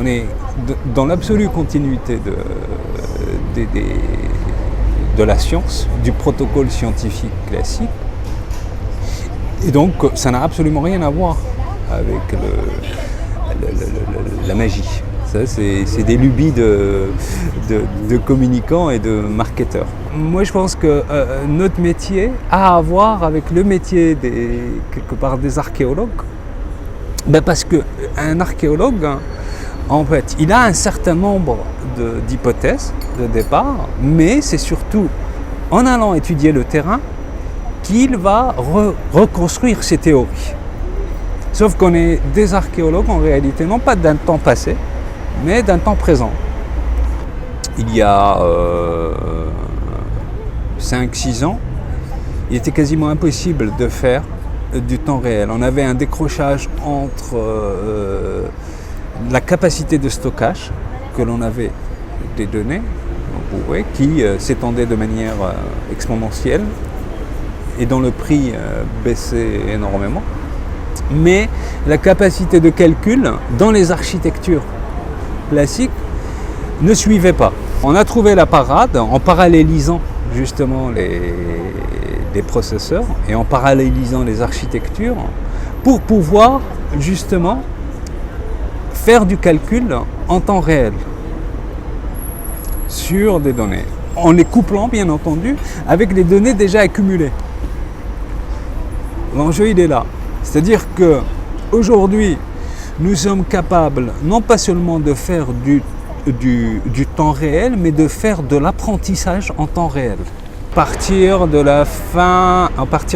On est dans l'absolue continuité de la science, du protocole scientifique classique. Et donc, ça n'a absolument rien à voir avec la magie. Ça, c'est des lubies de communicants et de marketeurs. Moi, je pense que notre métier a à voir avec le métier quelque part des archéologues. Parce qu'un archéologue, en fait, il a un certain nombre d'hypothèses de départ, mais c'est surtout en allant étudier le terrain qu'il va reconstruire ses théories. Sauf qu'on est des archéologues en réalité, non pas d'un temps passé, mais d'un temps présent. Il y a 5-6 ans, il était quasiment impossible de faire du temps réel. On avait un décrochage entre la capacité de stockage que l'on avait des données, qui s'étendait de manière exponentielle et dont le prix baissait énormément, mais la capacité de calcul dans les architectures classiques ne suivait pas. On a trouvé la parade en parallélisant justement les processeurs et en parallélisant les architectures pour pouvoir justement faire du calcul en temps réel sur des données, en les couplant bien entendu avec les données déjà accumulées. L'enjeu il est là, c'est-à-dire que aujourd'hui nous sommes capables non pas seulement de faire du temps réel, mais de faire de l'apprentissage en temps réel. À partir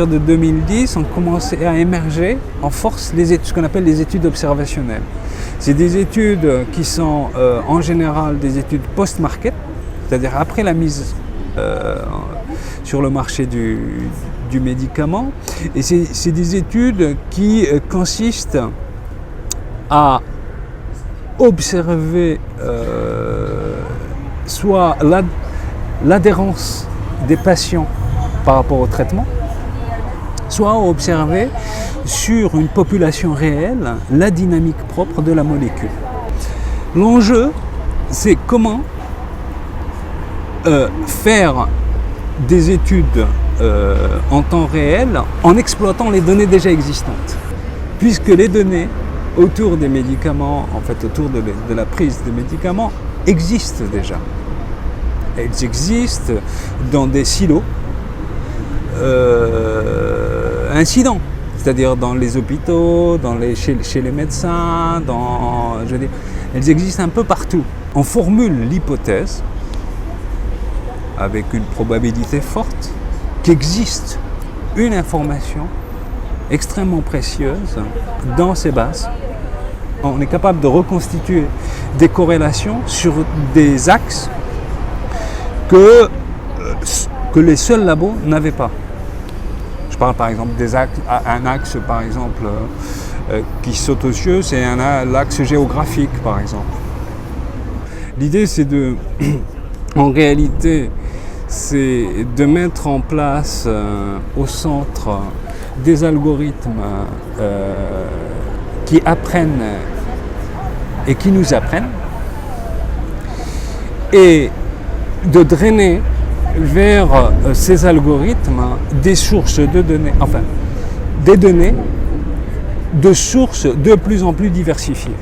de 2010, on commençait à émerger en force ce qu'on appelle les études observationnelles. C'est des études qui sont en général des études post-market, c'est-à-dire après la mise sur le marché du médicament. Et c'est des études qui consistent à observer soit l'adhérence des patients par rapport au traitement, soit observer sur une population réelle la dynamique propre de la molécule. L'enjeu, c'est comment faire des études en temps réel en exploitant les données déjà existantes. Puisque les données autour des médicaments, en fait autour de la prise des médicaments, existent déjà. Elles existent dans des silos incidents, c'est-à-dire dans les hôpitaux, chez les médecins, elles existent un peu partout. On formule l'hypothèse, avec une probabilité forte, qu'existe une information extrêmement précieuse dans ces bases. On est capable de reconstituer des corrélations sur des axes que les seuls labos n'avaient pas. Je parle par exemple un axe par exemple qui saute aux yeux, c'est l'axe géographique par exemple. L'idée c'est en réalité, c'est de mettre en place au centre des algorithmes qui apprennent et qui nous apprennent, et de drainer vers ces algorithmes des sources de données, enfin des données de sources de plus en plus diversifiées.